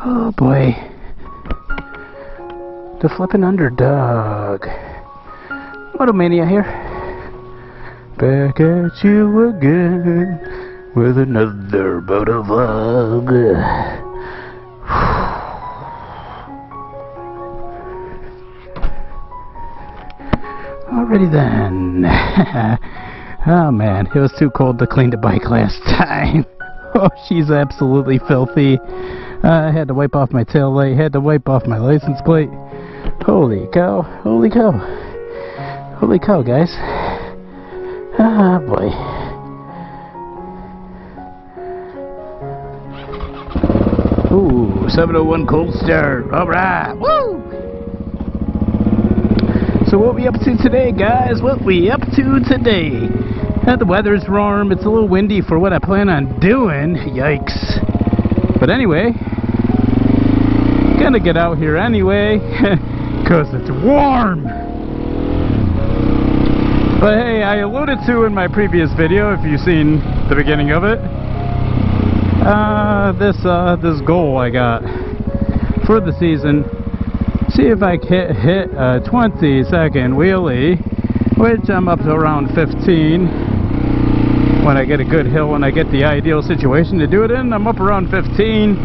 Oh boy. The flippin' Underdog. Moto Mania here. Back at you again with another Moto vlog. Alrighty then. Oh man, it was too cold to clean the bike last time. Oh, she's absolutely filthy. I had to wipe off my tail light, had to wipe off my license plate. Holy cow, holy cow. Holy cow, guys. Ah, boy. Ooh, 701 cold start. Alright, woo! So what we up to today, guys? What we up to today? The weather's warm. It's a little windy for what I plan on doing. Yikes. But anyway, gonna get out here anyway, cause it's warm. But hey, I alluded to in my previous video, if you've seen the beginning of it, this goal I got for the season. See if I can hit a 20-second wheelie, which I'm up to around 15. When I get a good hill, when I get the ideal situation to do it in, I'm up around 15.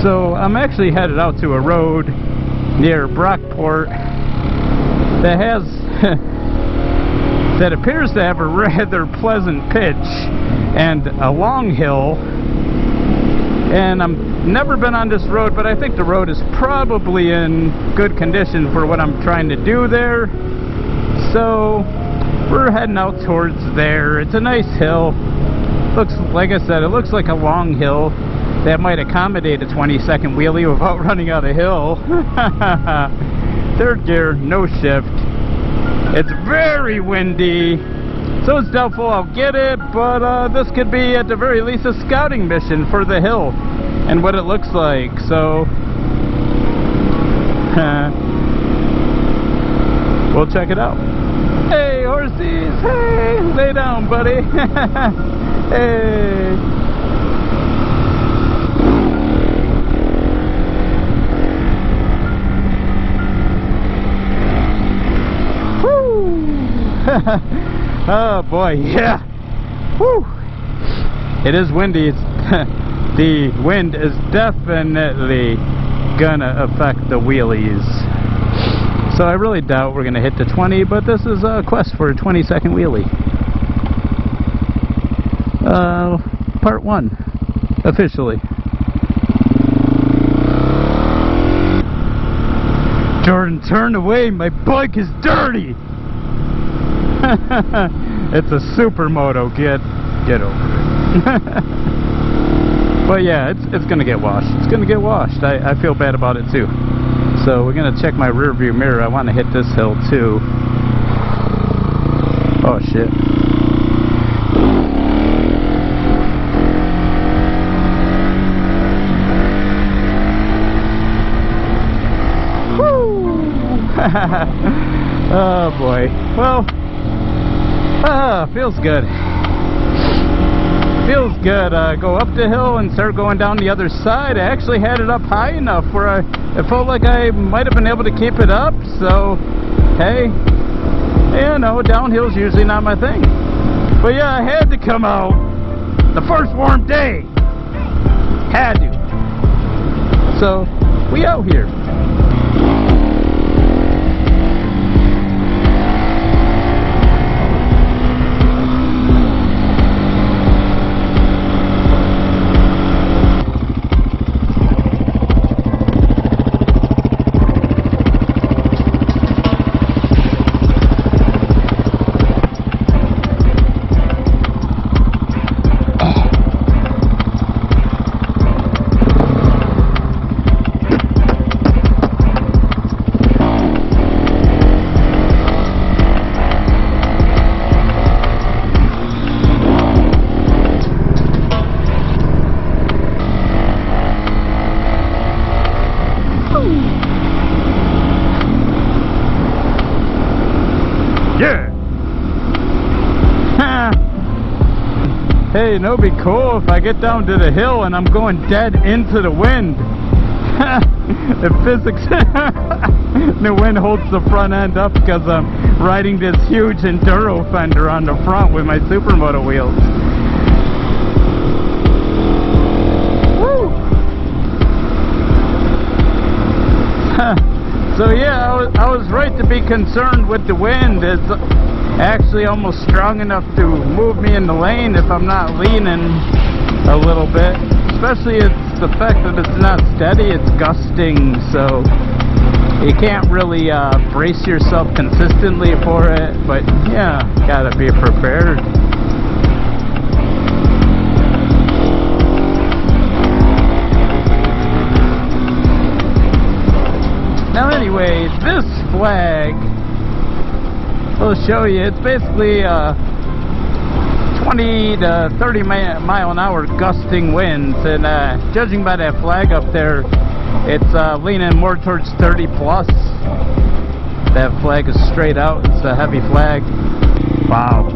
So I'm actually headed out to a road near Brockport that has that appears to have a rather pleasant pitch and a long hill. And I've never been on this road, but I think the road is probably in good condition for what I'm trying to do there. So we're heading out towards there. It's a nice hill. Looks, like I said, it looks like a long hill that might accommodate a 20-second wheelie without running out of hill. Third gear, no shift. It's very windy, so it's doubtful I'll get it, but this could be at the very least a scouting mission for the hill and what it looks like. So we'll check it out. Hey horsies, hey, lay down buddy. Hey. Oh boy, yeah. Woo. It is windy. It's the wind is definitely gonna affect the wheelies. So I really doubt we're gonna hit the 20, but this is a quest for a 20-second wheelie. Part 1, officially. Jordan, turn away, my bike is dirty! It's a supermoto, get over it. But yeah, it's gonna get washed. It's gonna get washed. I feel bad about it too. So we're gonna check my rear view mirror. I want to hit this hill too. Oh shit. Woo! Oh boy. Well, feels good. Feels good. Go up the hill and start going down the other side. I actually had it up high enough where it felt like I might have been able to keep it up. So, hey, you know, downhill's usually not my thing. But yeah, I had to come out the first warm day. Had to. So, we out here. Yeah! Hey, you know, it'd be cool if I get down to the hill and I'm going dead into the wind. The physics, the wind holds the front end up because I'm riding this huge enduro fender on the front with my Supermoto wheels. Woo! So yeah, I was right to be concerned with the wind. It's actually almost strong enough to move me in the lane if I'm not leaning a little bit. Especially it's the fact that it's not steady, it's gusting, so you can't really brace yourself consistently for it, but yeah, gotta be prepared. Now anyway, this flag, I'll show you, it's basically 20 to 30 mile an hour gusting winds, and judging by that flag up there, it's leaning more towards 30 plus. That flag is straight out, it's a heavy flag. Wow.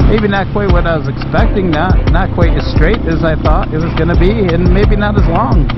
Maybe not quite what I was expecting, not quite as straight as I thought it was going to be, and maybe not as long.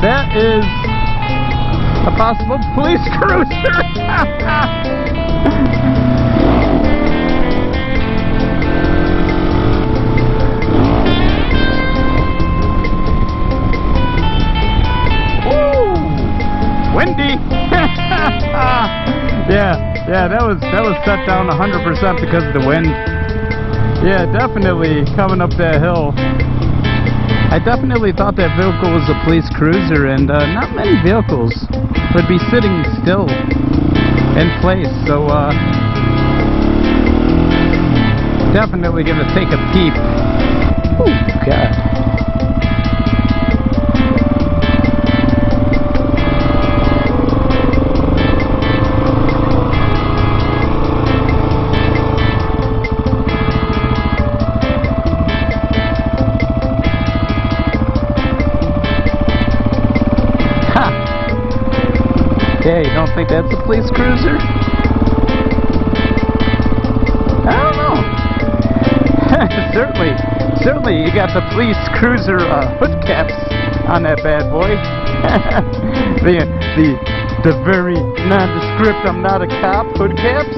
That is a possible police cruiser. Woo! Windy. Yeah, that was set down 100% because of the wind. Yeah, definitely coming up that hill. I definitely thought that vehicle was a police cruiser, and not many vehicles would be sitting still in place, so definitely gonna take a peep. Oh God. Yeah, you don't think that's a police cruiser? I don't know. Certainly, you got the police cruiser hood caps on that bad boy. the very nondescript "I'm not a cop" hood caps.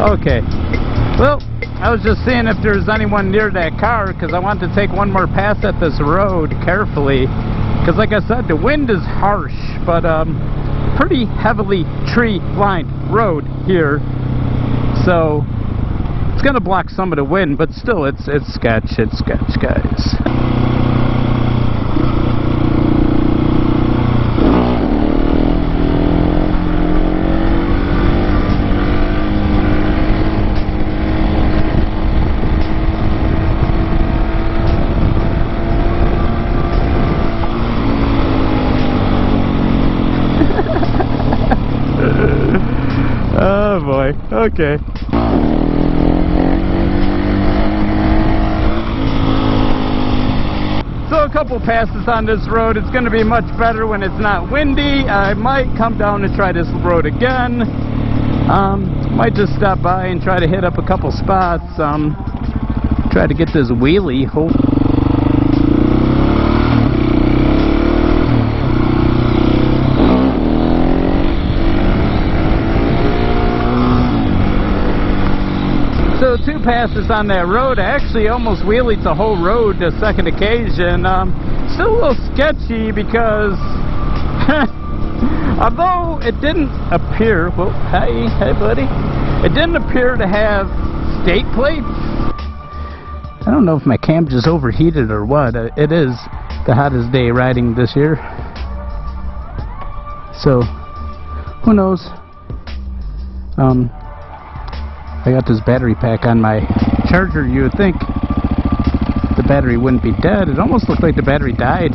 Okay. Well, I was just seeing if there's anyone near that car, because I want to take one more pass at this road carefully, because like I said, the wind is harsh, but pretty heavily tree-lined road here, so it's gonna block some of the wind, but still it's sketch, guys. Oh boy, okay. So a couple passes on this road. It's going to be much better when it's not windy. I might come down and try this road again. Might just stop by and try to hit up a couple spots. Try to get this wheelie. So 2 passes on that road. I actually almost wheelied the whole road the second occasion. Still a little sketchy because although it didn't appear, well, hey buddy, it didn't appear to have state plates. I don't know if my cam just overheated or what. It is the hottest day riding this year. So, who knows? I got this battery pack on my charger. You would think the battery wouldn't be dead. It almost looked like the battery died.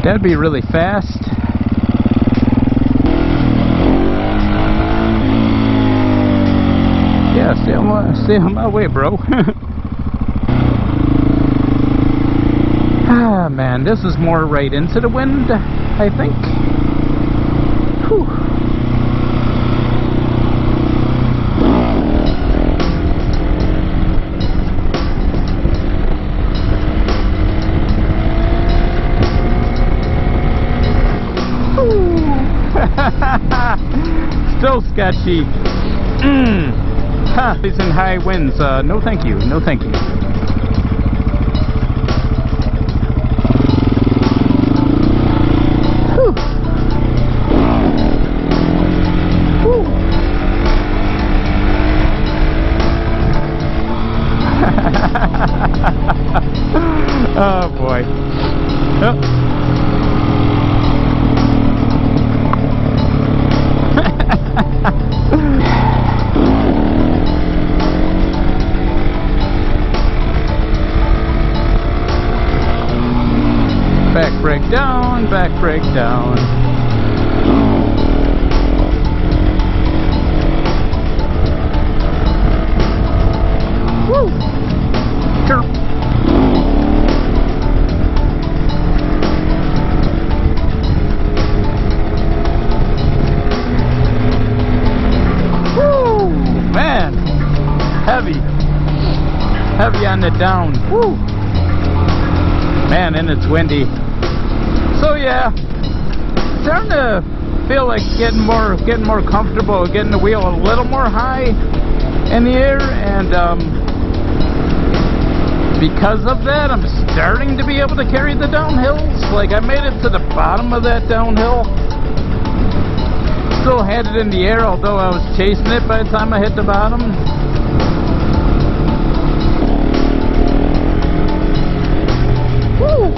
That'd be really fast. Yeah, stay on my way, bro. Ah, man, this is more right into the wind, I think. Whew. Still sketchy. Huh. He's in high winds. No thank you. No thank you. Whew. Whew. Oh boy. Oh. Back brake down, back brake down. Woo! Chirp. Woo! Man! Heavy on the down. Woo! Man, and it's windy. So yeah, starting to feel like getting more comfortable, getting the wheel a little more high in the air, and because of that, I'm starting to be able to carry the downhills. Like, I made it to the bottom of that downhill. Still had it in the air, although I was chasing it by the time I hit the bottom. Woo!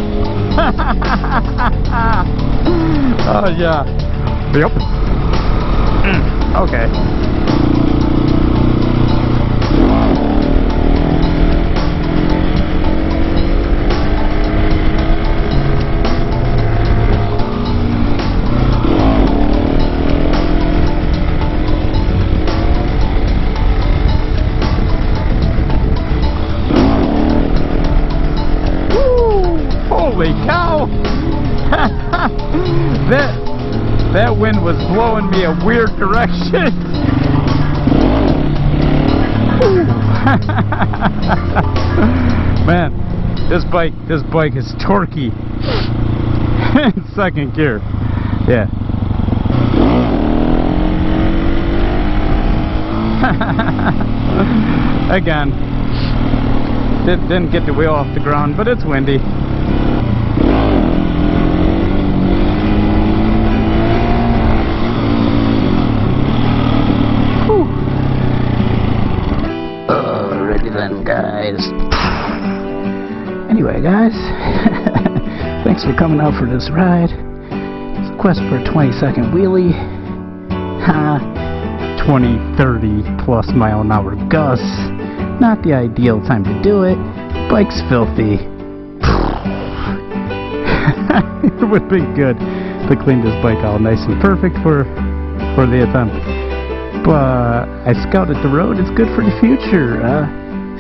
Oh yeah. Yep. Okay. Holy cow! That wind was blowing me a weird direction. Man, this bike is torquey. Second gear. Yeah. Again, didn't get the wheel off the ground, but it's windy. Alrighty then, guys. Anyway, guys, thanks for coming out for this ride. It's a quest for a 20-second wheelie. 20, 30 plus mile an hour gusts. Not the ideal time to do it. Bike's filthy. It would be good to clean this bike all nice and perfect for the attempt. But I scouted the road. It's good for the future.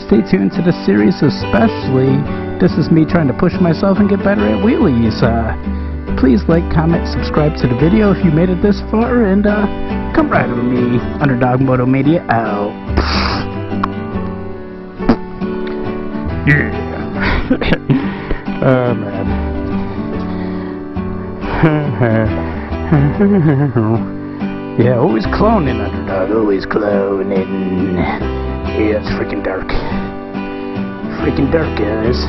Stay tuned to the series, especially. This is me trying to push myself and get better at wheelies. Please like, comment, subscribe to the video if you made it this far, and come ride with me. Underdog Moto Mania out. Yeah. Oh man. Yeah, always cloning, Underdog, always cloning. Yeah, it's freaking dark. Freaking dark, guys.